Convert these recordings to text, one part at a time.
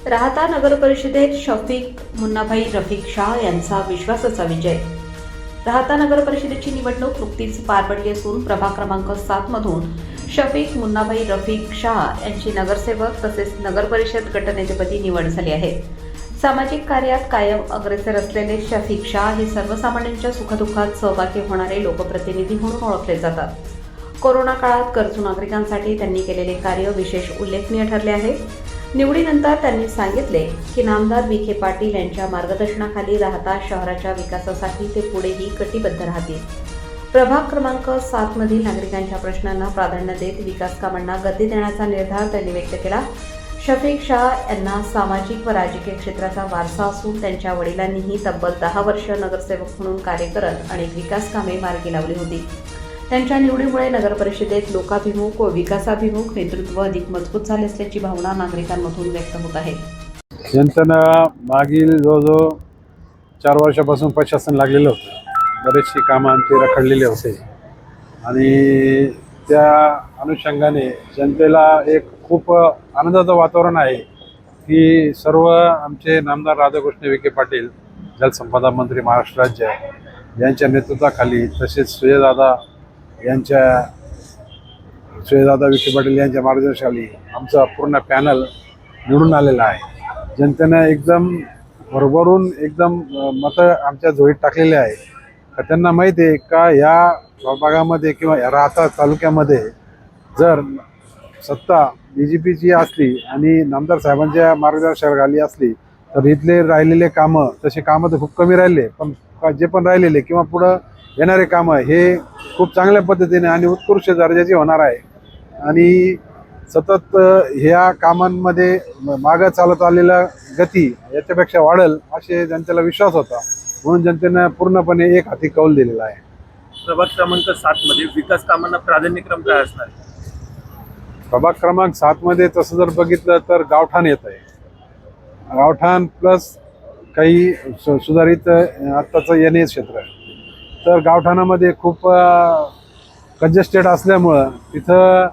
राहता नगर परिषदेत शफीक मुन्नाभाई रफिक शाह यांचा विश्वासाचा विजय। राहता नगर परिषदेची निवडणूक नुकतीच पार पडली असून प्रभाग क्रमांक 7 मधून शफीक मुन्नाभाई रफिक शाह यांची नगरसेवक तसेच नगर परिषद गटनेतेपदी निवड झाली आहे। सामाजिक कार्यात कायम अग्रेसर असलेले शफीक शाह हे सर्वसामान्यांच्या सुखदुःखात सहभागी होणारे लोकप्रतिनिधी म्हणून ओळखले जातात। कोरोना काळात गरजू नागरिकांसाठी त्यांनी केलेले कार्य विशेष उल्लेखनीय ठरले आहे। निवडीनंतर त्यांनी सांगितले की नामदार विखे पाटील यांच्या मार्गदर्शनाखाली राहता शहराच्या विकासासाठी ते पुढेही कटिबद्ध राहतील। प्रभाग क्रमांक 7 मधील नागरिकांच्या प्रश्नांना प्राधान्य देत विकास कामांना गती देण्याचा निर्धार त्यांनी व्यक्त केला। शफीक शाह यांना सामाजिक व राजकीय क्षेत्राचा वारसा असून त्यांच्या वडिलांनीही तब्बल 10 वर्ष नगरसेवक म्हणून कार्य करत अनेक विकास कामे मार्गी लावली होती। त्यांच्या निवडीमुळे नगर परिषदेत लोकाभिमुख व विकासाभिमुख नेतृत्व अधिक मजबूत झाले असल्याची भावना नागरिकांमधून व्यक्त होत आहे। जनतेनं मागील जवळजवळ 4 वर्षापासून प्रशासन लागलेलं होतं। बरेचशी कामं आमची रखडलेली होते आणि त्या अनुषंगाने जनतेला एक खूप आनंदाचं वातावरण आहे की सर्व आमचे नामदार राधाकृष्ण विखे पाटील जलसंपदा मंत्री महाराष्ट्र राज्य यांच्या नेतृत्वाखाली तसेच सुजयदादा विखे पाटील यांच्या मार्गदर्शनाखाली आमचा पूर्ण पॅनल निवडून आलेला आहे। जनतेनं एकदम भरभरून एकदम मतं आमच्या झोळीत टाकलेले आहे। त्यांना माहिती आहे का ह्या भागामध्ये किंवा राहता तालुक्यामध्ये जर सत्ता BJPची असली आणि नामदार साहेबांच्या मार्गदर्शनाखाली असली तर इथले राहिलेले कामं तसे कामं तर खूप कमी राहिले, पण जे पण राहिलेले किंवा पुढं येणारे कामं हे खूप चांगल्या पद्धतीने आणि उत्कृष्ट दर्जाचे होणार आहे आणि सतत ह्या कामांमध्ये मागं चालत आलेला गती याच्यापेक्षा वाढेल असे जनतेला विश्वास होता, म्हणून जनतेनं पूर्णपणे एक हाती कौल दिलेला आहे। प्रभाग क्रमांक 7 मध्ये विकास कामांना प्राधान्यक्रम काय असणार? प्रभाग क्रमांक 7 मध्ये तसं जर बघितलं तर गावठाण येत आहे। गावठाण प्लस काही सुधारित आत्ताचं NA क्षेत्र आहे। तर गावठाणामध्ये खूप कंजेस्टेड असल्यामुळं तिथं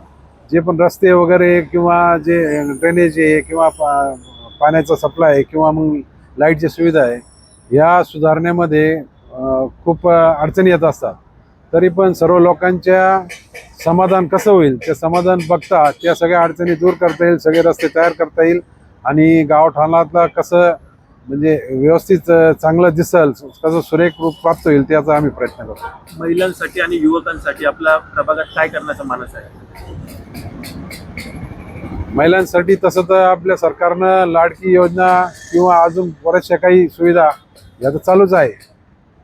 जे पण रस्ते वगैरे किंवा जे ड्रेनेज आहे किंवा पाण्याचा सप्लाय आहे किंवा मग लाईटची सुविधा आहे ह्या सुधारण्यामध्ये खूप अडचणी येत असतात। तरी पण सर्व लोकांच्या समाधान कसं होईल ते समाधान बघता त्या सगळ्या अडचणी दूर करता येईल, सगळे रस्ते तयार करता येईल आणि गावठाणातला कसं म्हणजे व्यवस्थित चांगलं दिसल, कसं सुरेख रूप प्राप्त होईल त्याचा आम्ही प्रयत्न करतो। महिलांसाठी आणि युवकांसाठी आपल्या प्रभागात काय करण्याचा मानस आहे? महिलांसाठी तसं तर आपल्या सरकारनं लाडकी योजना किंवा अजून बऱ्याचशा काही सुविधा या तर चालूच आहे,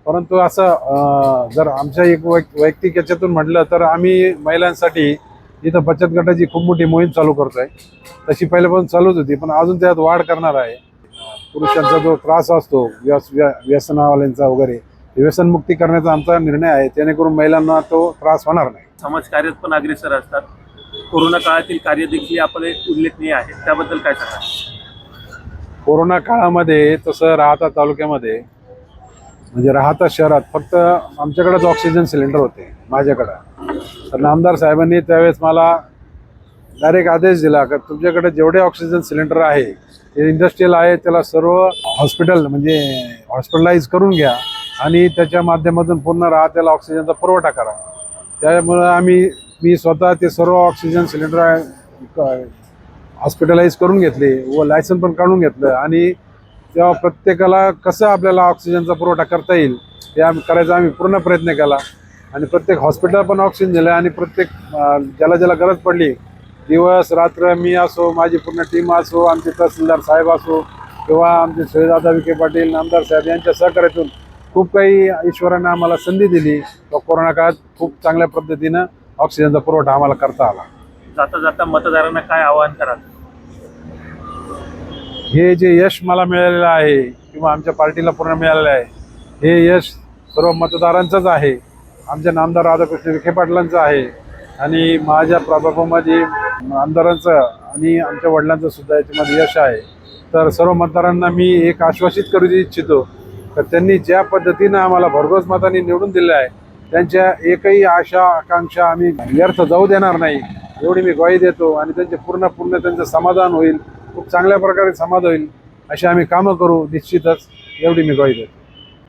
परंतु असं जर आमच्या एक वैयक्तिक याच्यातून म्हटलं तर आम्ही महिलांसाठी इथं बचत गटाची खूप मोठी मोहीम चालू करतोय। तशी पहिल्यापासून चालूच होती पण अजून त्यात वाढ करणार आहे। पुरुषांचा जो त्रास असतो व्यसनावाल्यांचा वगैरे व्यसनमुक्ती करण्याचा आमचा निर्णय आहे, जेणेकरून महिलांना तो त्रास होणार नाही। समाजकार्यात पण अग्रेसर असतात, कोरोना काळातील कार्य देखील आपले उल्लेखनीय आहे, त्याबद्दल काय सांगा? कोरोना काळामध्ये तसं राहता तालुक्यामध्ये म्हणजे राहता शहरात फक्त आमच्याकडेच ऑक्सिजन सिलेंडर होते माझ्याकडं। तर नामदार साहेबांनी त्यावेळेस मला डायरेक्ट आदेश दिला की तुमच्याकडे जेवढे ऑक्सिजन सिलेंडर आहे ते इंडस्ट्रियल आहे त्याला सर्व हॉस्पिटलाइज करून घ्या आणि त्याच्या माध्यमातून पूर्ण राहत्याला ऑक्सिजनचा पुरवठा करा। त्यामुळे मी स्वतः ते सर्व ऑक्सिजन सिलेंडर हॉस्पिटलाइज करून घेतले व लायसन पण काढून घेतलं आणि तेव्हा प्रत्येकाला कसं आपल्याला ऑक्सिजनचा पुरवठा करता येईल ते करायचा आम्ही पूर्ण प्रयत्न केला आणि प्रत्येक हॉस्पिटल पण ऑक्सिजन दिलं आणि प्रत्येक ज्याला गरज पडली दिवस रात्र मी असो, माझी पूर्ण टीम असो, आमचे तहसीलदार साहेब असो किंवा आमचे सुजयदादा विखे पाटील नामदार साहेब यांच्या सहकार्यातून खूप काही ईश्वरानं आम्हाला संधी दिली व कोरोना काळात खूप चांगल्या पद्धतीनं ऑक्सिजनचा पुरवठा आम्हाला करता आला। जाता जाता मतदारांना काय आवाहन कराल? हे जे यश मला मिळालेलं आहे किंवा आमच्या पार्टीला पूर्ण मिळालेलं आहे हे यश सर्व मतदारांचंच आहे, आमच्या नामदार राधाकृष्ण विखे पाटलांचं आहे आणि माझ्या प्रभागामध्ये आमदारांचं आणि आमच्या वडिलांचं सुद्धा याच्यामध्ये यश आहे। तर सर्व मतदारांना मी एक आश्वासित करू इच्छितो तर त्यांनी ज्या पद्धतीनं आम्हाला भरघोस मतांनी निवडून दिले आहे त्यांच्या एकही आशा आकांक्षा आम्ही व्यर्थ जाऊ देणार नाही एवढी मी ग्वाही देतो आणि त्यांचे पूर्ण त्यांचं समाधान होईल खूप चांगल्या प्रकारे समाज होईल अशी आम्ही कामं करू निश्चितच, एवढी मी ग्वाही देतो.